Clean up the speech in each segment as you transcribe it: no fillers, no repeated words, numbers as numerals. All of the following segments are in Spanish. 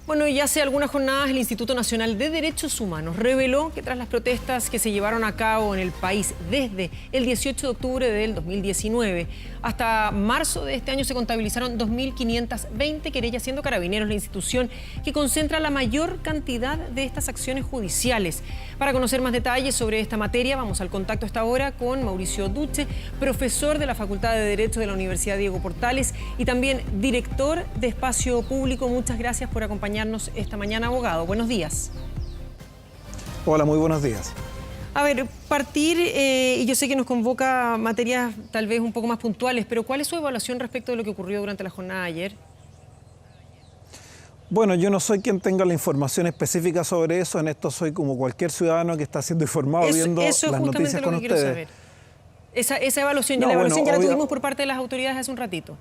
Bueno, y hace algunas jornadas el Instituto Nacional de Derechos Humanos reveló que tras las protestas que se llevaron a cabo en el país desde el 18 de octubre del 2019 hasta marzo de este año se contabilizaron 2.520 querellas, siendo Carabineros la institución que concentra la mayor cantidad de estas acciones judiciales. Para conocer más detalles sobre esta materia, vamos al contacto a esta hora con Mauricio Duce, profesor de la Facultad de Derecho de la Universidad Diego Portales y también director de Espacio Público. Muchas gracias por acompañarnos esta mañana, abogado. Buenos días. Hola, muy buenos días. A ver, y yo sé que nos convoca materias tal vez un poco más puntuales, pero ¿cuál es su evaluación respecto de lo que ocurrió durante la jornada de ayer? Bueno, yo no soy quien tenga la información específica sobre eso. En esto soy como cualquier ciudadano que está siendo informado viendo las noticias con ustedes. Saber. Esa evaluación, no, la evaluación bueno, ya la tuvimos por parte de las autoridades hace un ratito.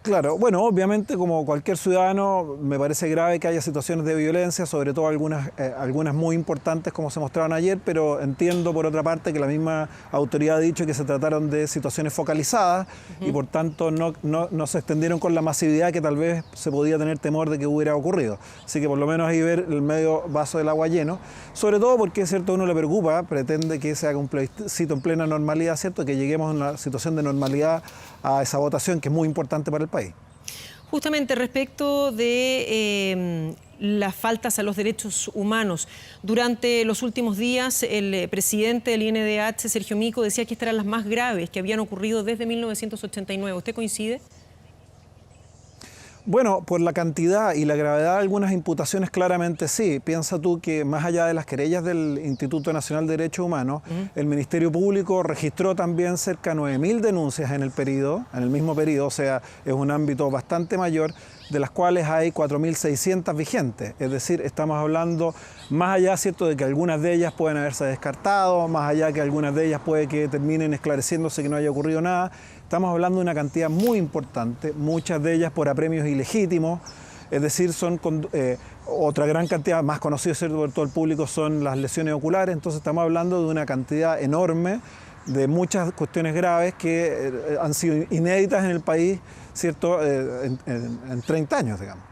Claro, bueno, obviamente como cualquier ciudadano me parece grave que haya situaciones de violencia, sobre todo algunas muy importantes como se mostraron ayer, pero entiendo por otra parte que la misma autoridad ha dicho que se trataron de situaciones focalizadas y por tanto no se extendieron con la masividad que tal vez se podía tener temor de que hubiera ocurrido. Así que por lo menos ahí ver el medio vaso del agua lleno, sobre todo porque es cierto, a uno le preocupa, pretende que se haga un plebiscito en plena normalidad, cierto, que lleguemos a una situación de normalidad a esa votación que es muy importante para el país. Justamente respecto de las faltas a los derechos humanos, durante los últimos días el presidente del INDH, Sergio Mico, decía que estas eran las más graves que habían ocurrido desde 1989. ¿Usted coincide? Bueno, por la cantidad y la gravedad de algunas imputaciones claramente sí. Piensa tú que más allá de las querellas del Instituto Nacional de Derechos Humanos, el Ministerio Público registró también cerca de 9.000 denuncias en el mismo periodo, o sea, es un ámbito bastante mayor, de las cuales hay 4.600 vigentes. Es decir, estamos hablando más allá, ¿cierto?, de que algunas de ellas pueden haberse descartado, más allá que algunas de ellas puede que terminen esclareciéndose que no haya ocurrido nada. Estamos hablando de una cantidad muy importante, muchas de ellas por apremios ilegítimos, es decir, son otra gran cantidad, más conocida por todo el público, son las lesiones oculares. Entonces estamos hablando de una cantidad enorme de muchas cuestiones graves que han sido inéditas en el país, ¿cierto?, en 30 años, digamos.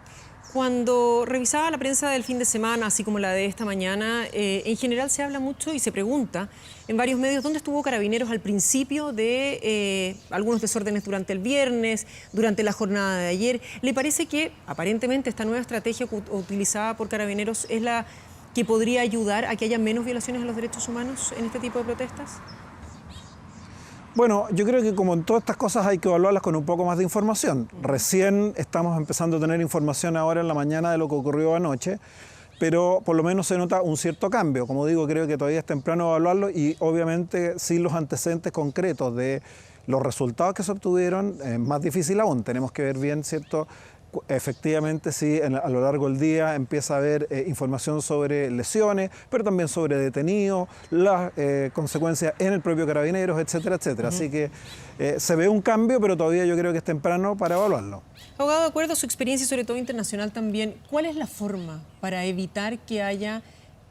Cuando revisaba la prensa del fin de semana, así como la de esta mañana, en general se habla mucho y se pregunta en varios medios dónde estuvo Carabineros al principio de algunos desórdenes durante el viernes, durante la jornada de ayer. ¿Le parece que aparentemente esta nueva estrategia utilizada por Carabineros es la que podría ayudar a que haya menos violaciones a los derechos humanos en este tipo de protestas? Bueno, yo creo que como en todas estas cosas hay que evaluarlas con un poco más de información. Recién estamos empezando a tener información ahora en la mañana de lo que ocurrió anoche, pero por lo menos se nota un cierto cambio. Como digo, creo que todavía es temprano evaluarlo y obviamente sin los antecedentes concretos de los resultados que se obtuvieron es más difícil aún. Tenemos que ver bien, ¿cierto?, efectivamente sí, a lo largo del día empieza a haber información sobre lesiones, pero también sobre detenidos, las consecuencias en el propio Carabineros, etcétera, etcétera. Así que se ve un cambio, pero todavía yo creo que es temprano para evaluarlo. Abogado, de acuerdo a su experiencia, sobre todo internacional también, ¿cuál es la forma para evitar que haya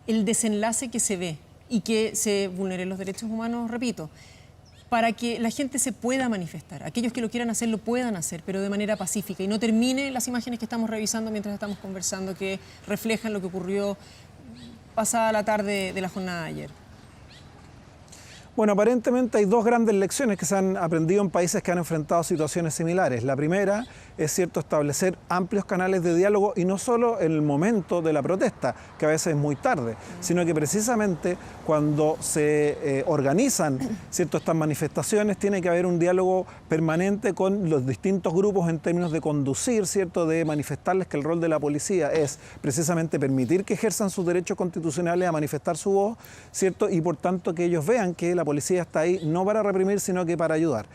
el desenlace que se ve y que se vulneren los derechos humanos, repito, para que la gente se pueda manifestar, aquellos que lo quieran hacer lo puedan hacer, pero de manera pacífica y no termine las imágenes que estamos revisando mientras estamos conversando que reflejan lo que ocurrió pasada la tarde de la jornada de ayer? Bueno, aparentemente hay dos grandes lecciones que se han aprendido en países que han enfrentado situaciones similares. La primera es, cierto, establecer amplios canales de diálogo y no solo en el momento de la protesta, que a veces es muy tarde, sino que precisamente cuando se organizan, cierto, estas manifestaciones tiene que haber un diálogo permanente con los distintos grupos en términos de conducir, cierto, de manifestarles que el rol de la policía es precisamente permitir que ejerzan sus derechos constitucionales a manifestar su voz, cierto, y por tanto que ellos vean que la policía está ahí no para reprimir, sino que para ayudar.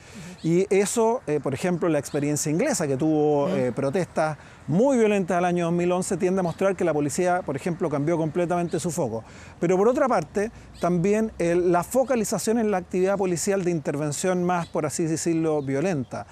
Y eso, por ejemplo, la experiencia inglesa, que tuvo protestas muy violentas al año 2011, tiende a mostrar que la policía, por ejemplo, cambió completamente su foco. Pero por otra parte, también la focalización en la actividad policial de intervención más, por así decirlo, violenta.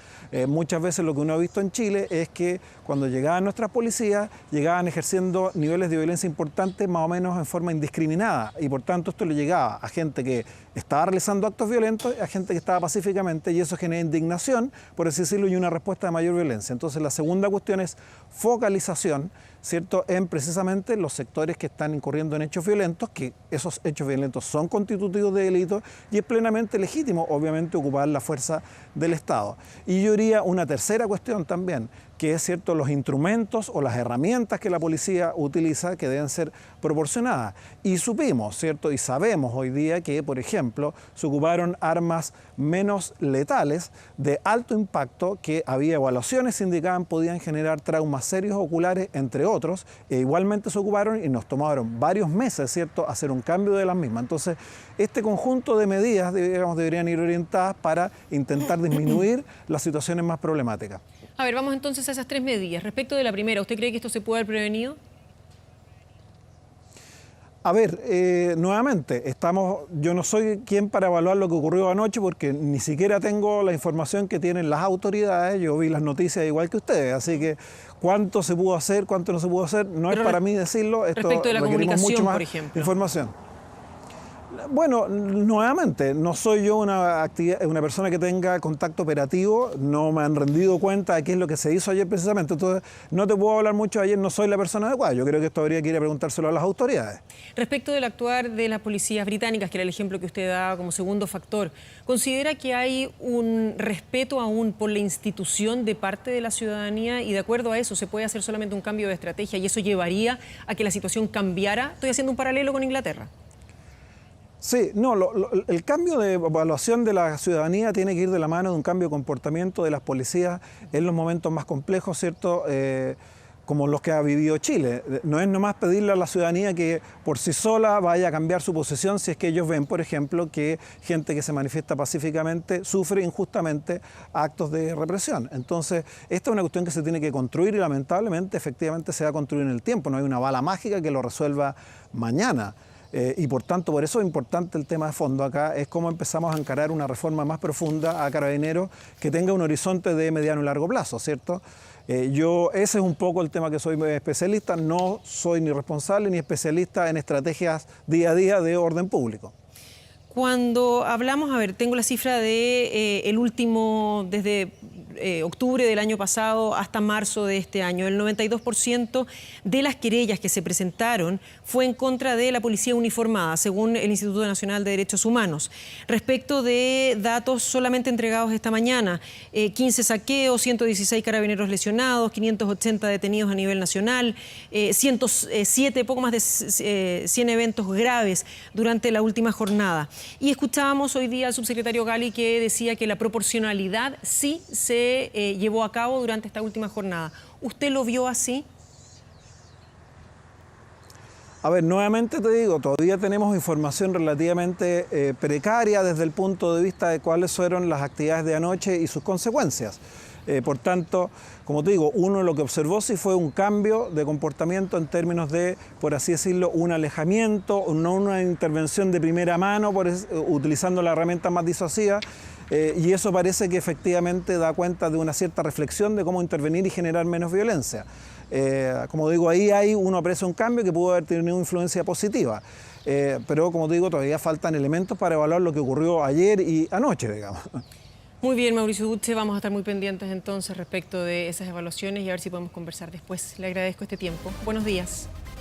Muchas veces lo que uno ha visto en Chile es que cuando llegaban nuestras policías, llegaban ejerciendo niveles de violencia importantes más o menos en forma indiscriminada, y por tanto esto le llegaba a gente que estaba realizando actos violentos, a gente que estaba pacíficamente, y eso genera indignación, por así decirlo, y una respuesta de mayor violencia. Entonces la segunda cuestión es focalización, ¿cierto?, en precisamente los sectores que están incurriendo en hechos violentos, que esos hechos violentos son constitutivos de delito, y es plenamente legítimo, obviamente, ocupar la fuerza del Estado. Y yo diría una tercera cuestión también, que es cierto, los instrumentos o las herramientas que la policía utiliza que deben ser proporcionadas. Y supimos, ¿cierto?, y sabemos hoy día que, por ejemplo, se ocuparon armas menos letales de alto impacto que había evaluaciones que indicaban podían generar traumas serios oculares, entre otros, e igualmente se ocuparon y nos tomaron varios meses, ¿cierto?, hacer un cambio de las mismas. Entonces, este conjunto de medidas, digamos, deberían ir orientadas para intentar disminuir las situaciones más problemáticas. A ver, vamos entonces a esas tres medidas. Respecto de la primera, ¿usted cree que esto se puede haber prevenido? A ver, nuevamente, yo no soy quien para evaluar lo que ocurrió anoche porque ni siquiera tengo la información que tienen las autoridades, yo vi las noticias igual que ustedes, así que cuánto se pudo hacer, cuánto no se pudo hacer, no Pero es para mí decirlo, esto respecto de la requerimos comunicación, mucho más por ejemplo. información. Bueno, nuevamente, no soy yo una persona que tenga contacto operativo, no me han rendido cuenta de qué es lo que se hizo ayer precisamente, entonces no te puedo hablar mucho de ayer, no soy la persona adecuada, yo creo que esto habría que ir a preguntárselo a las autoridades. Respecto del actuar de las policías británicas, que era el ejemplo que usted daba como segundo factor, ¿considera que hay un respeto aún por la institución de parte de la ciudadanía y de acuerdo a eso se puede hacer solamente un cambio de estrategia y eso llevaría a que la situación cambiara? Estoy haciendo un paralelo con Inglaterra. Sí, no, el cambio de evaluación de la ciudadanía tiene que ir de la mano de un cambio de comportamiento de las policías en los momentos más complejos, ¿cierto?, como los que ha vivido Chile. No es nomás pedirle a la ciudadanía que por sí sola vaya a cambiar su posición si es que ellos ven, por ejemplo, que gente que se manifiesta pacíficamente sufre injustamente actos de represión. Entonces, esta es una cuestión que se tiene que construir y lamentablemente, efectivamente, se va a construir en el tiempo. No hay una bala mágica que lo resuelva mañana. Y por tanto, por eso es importante el tema de fondo acá, es cómo empezamos a encarar una reforma más profunda a Carabineros que tenga un horizonte de mediano y largo plazo, ¿cierto? Ese es un poco el tema que soy especialista, no soy ni responsable ni especialista en estrategias día a día de orden público. Cuando hablamos, a ver, tengo la cifra de el último, desde octubre del año pasado hasta marzo de este año. El 92% de las querellas que se presentaron fue en contra de la policía uniformada, según el Instituto Nacional de Derechos Humanos. Respecto de datos solamente entregados esta mañana, 15 saqueos, 116 carabineros lesionados, 580 detenidos a nivel nacional, 107, poco más de 100 eventos graves durante la última jornada. Y escuchábamos hoy día al subsecretario Gali que decía que la proporcionalidad sí se llevó a cabo durante esta última jornada. ¿Usted lo vio así? A ver, nuevamente te digo, todavía tenemos información relativamente precaria desde el punto de vista de cuáles fueron las actividades de anoche y sus consecuencias. Por tanto, como te digo, uno lo que observó sí fue un cambio de comportamiento en términos de, por así decirlo, un alejamiento, no una intervención de primera mano utilizando la herramienta más disuasiva, y eso parece que efectivamente da cuenta de una cierta reflexión de cómo intervenir y generar menos violencia. Como digo, ahí uno aprecia un cambio que pudo haber tenido una influencia positiva. Pero como digo, todavía faltan elementos para evaluar lo que ocurrió ayer y anoche, digamos. Muy bien, Mauricio Duce, vamos a estar muy pendientes entonces respecto de esas evaluaciones y a ver si podemos conversar después. Le agradezco este tiempo. Buenos días.